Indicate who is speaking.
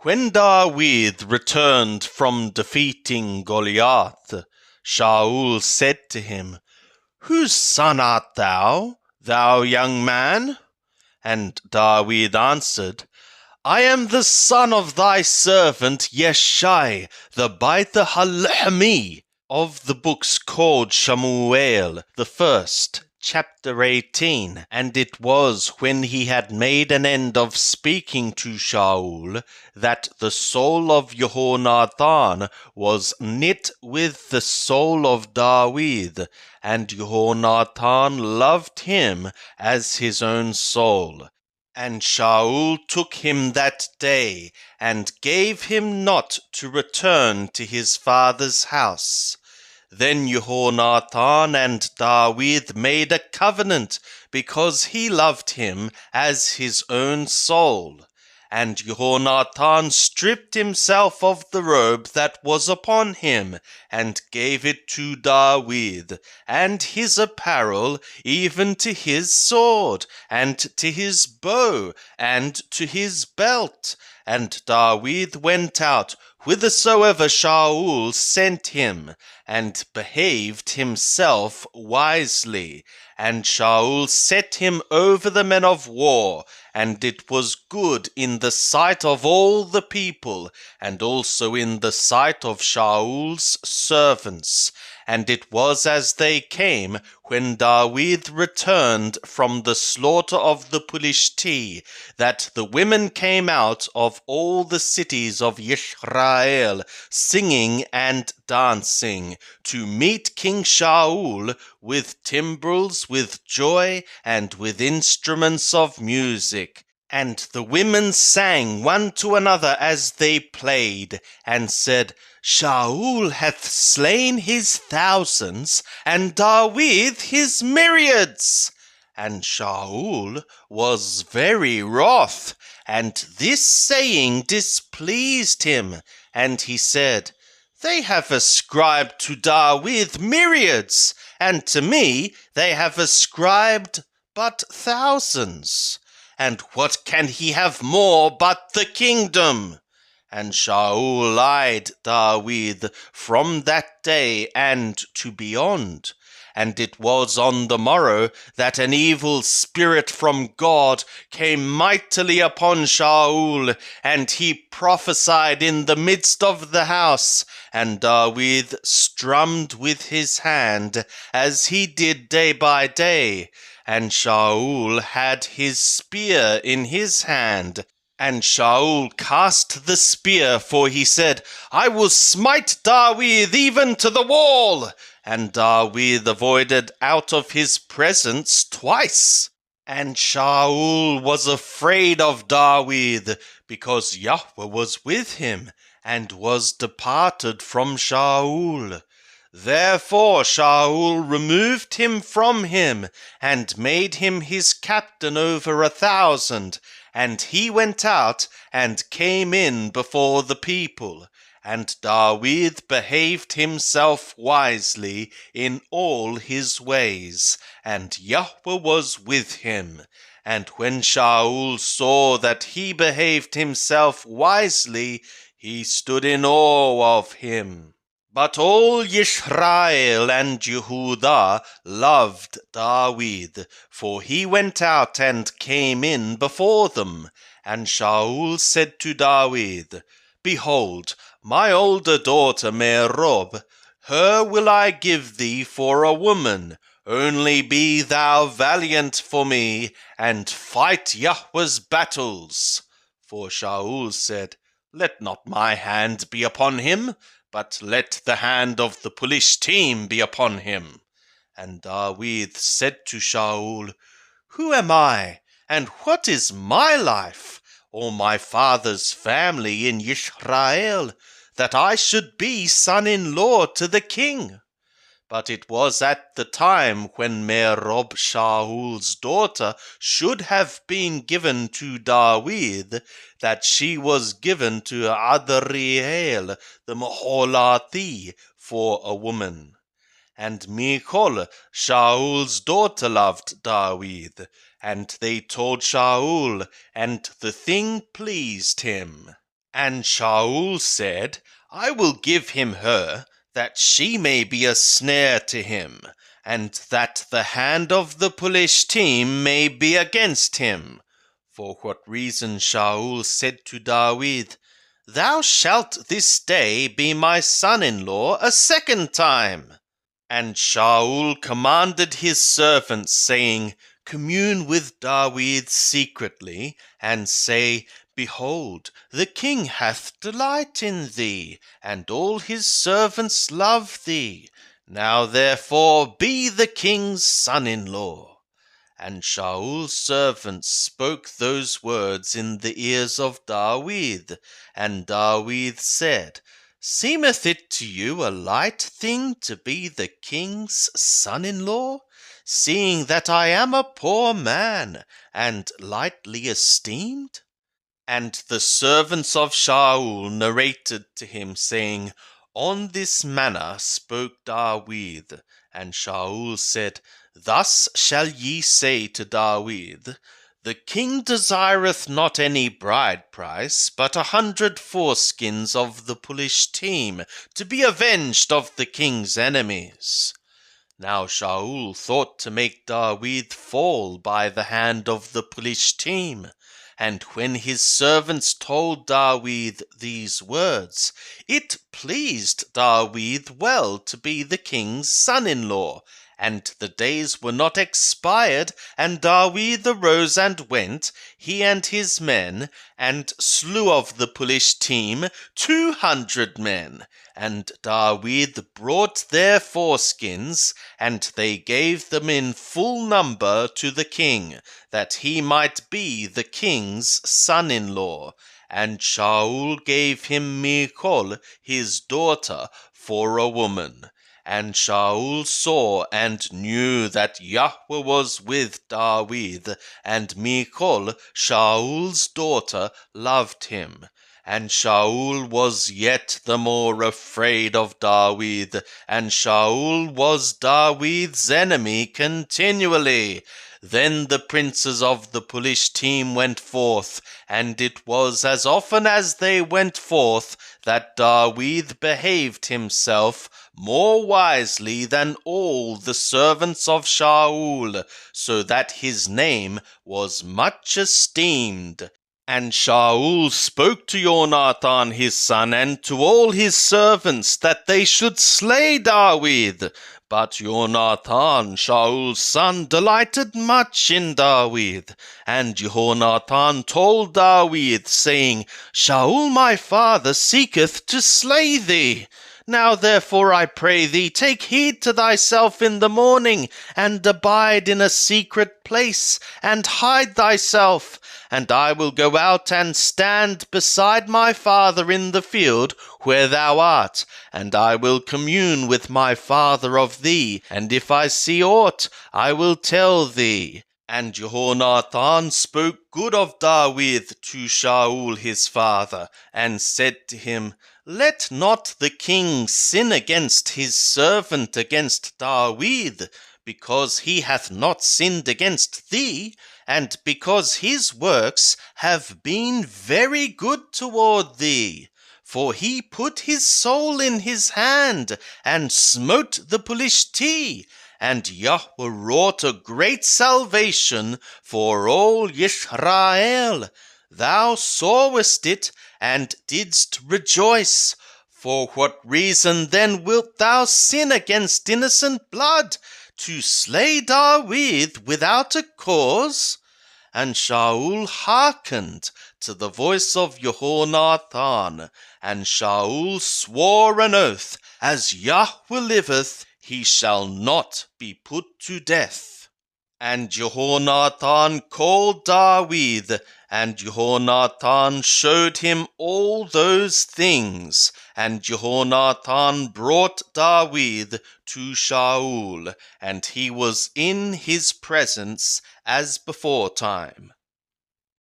Speaker 1: When Dawid returned from defeating Goliath, Shaul said to him, "Whose son art thou, thou young man?" And Dawid answered, "I am the son of thy servant Yeshai, the Baith-Halahmi," of the books called Shamuel the First, chapter 18. And it was when he had made an end of speaking to Shaul that the soul of Jehonathan was knit with the soul of Dawid, and Jehonathan loved him as his own soul. And Shaul took him that day, and gave him not to return to his father's house. Then Jehonathan and Dawid made a covenant, because he loved him as his own soul. And Jehonathan stripped himself of the robe that was upon him, and gave it to Dawid, and his apparel, even to his sword, and to his bow, and to his belt. And Dawid went out whithersoever Shaul sent him, and behaved himself wisely. And Shaul set him over the men of war, and it was good in the sight of all the people, and also in the sight of Shaul's servants. And it was as they came, when Dawid returned from the slaughter of the Philistine, that the women came out of all the cities of Israel, singing and dancing, to meet King Shaul with timbrels, with joy, and with instruments of music. And the women sang one to another as they played, and said, "Shaul hath slain his thousands, and Dawid his myriads." And Shaul was very wroth, and this saying displeased him. And he said, "They have ascribed to Dawid myriads, and to me they have ascribed but thousands. And what can he have more but the kingdom?" And Shaul eyed Dawid from that day and to beyond. And it was on the morrow that an evil spirit from God came mightily upon Shaul, and he prophesied in the midst of the house. And Dawid strummed with his hand, as he did day by day. And Shaul had his spear in his hand. And Shaul cast the spear, for he said, "I will smite Dawid even to the wall." And Dawid avoided out of his presence twice. And Shaul was afraid of Dawid, because Yahweh was with him, and was departed from Shaul. Therefore Shaul removed him from him, and made him his captain over 1,000. And he went out and came in before the people. And Dawid behaved himself wisely in all his ways, and Yahweh was with him. And when Shaul saw that he behaved himself wisely, he stood in awe of him. But all Israel and Jehudah loved Dawid, for he went out and came in before them. And Shaul said to Dawid, "Behold, my older daughter Merob, her will I give thee for a woman. Only be thou valiant for me, and fight Yahweh's battles." For Shaul said, "Let not my hand be upon him, but let the hand of the Philistine be upon him." And Dawid said to Shaul, "Who am I, and what is my life, or my father's family in Israel, that I should be son-in-law to the king?" But it was at the time when Merob, Shaul's daughter, should have been given to Dawid, that she was given to Adriel the Maholathi for a woman. And Michal, Shaul's daughter, loved Dawid, and they told Shaul, and the thing pleased him. And Shaul said, I will give him her, that she may be a snare to him, and that the hand of the Philistine may be against him. For what reason Shaul said to David, Thou shalt this day be my son-in-law a second time. And Shaul commanded his servants, saying, Commune with David secretly, and say, Behold, the king hath delight in thee, and all his servants love thee. Now therefore be the king's son-in-law. And Shaul's servants spoke those words in the ears of David. And David said, Seemeth it to you a light thing to be the king's son-in-law, seeing that I am a poor man, and lightly esteemed? And the servants of Shaul narrated to him, saying, On this manner spoke David. And Shaul said, Thus shall ye say to David, The king desireth not any bride price, but 100 foreskins of the Philistine, to be avenged of the king's enemies. Now Shaul thought to make David fall by the hand of the Philistine. And when his servants told David these words, it pleased David well to be the king's son-in-law. And the days were not expired, and David arose and went, he and his men, and slew of the Philistine 200 men. And David brought their foreskins, and they gave them in full number to the king, that he might be the king's son-in-law. And Shaul gave him Michal, his daughter, for a woman. And Shaul saw and knew that Yahweh was with David, and Michal, Shaul's daughter, loved him. And Shaul was yet the more afraid of David, and Shaul was David's enemy continually. Then the princes of the Philistine went forth, and it was as often as they went forth that David behaved himself more wisely than all the servants of Shaul, so that his name was much esteemed. And Shaul spoke to Jonathan his son and to all his servants that they should slay David. But Jonathan, Shaul's son, delighted much in David. And Jonathan told David, saying, Shaul my father seeketh to slay thee. Now therefore I pray thee, take heed to thyself in the morning, and abide in a secret place, and hide thyself. And I will go out and stand beside my father in the field where thou art, and I will commune with my father of thee, and if I see aught, I will tell thee. And Jonathan spoke good of David to Shaul his father, and said to him, Let not the king sin against his servant against David, because he hath not sinned against thee, and because his works have been very good toward thee. For he put his soul in his hand, and smote the Philistine, and Yahweh wrought a great salvation for all Israel. Thou sawest it, and didst rejoice. For what reason then wilt thou sin against innocent blood, to slay David without a cause? And Shaul hearkened to the voice of Jonathan, and Shaul swore an oath, As Yahweh liveth, he shall not be put to death. And Jonathan called David, and Jonathan showed him all those things. And Jonathan brought David to Shaul, and he was in his presence as beforetime.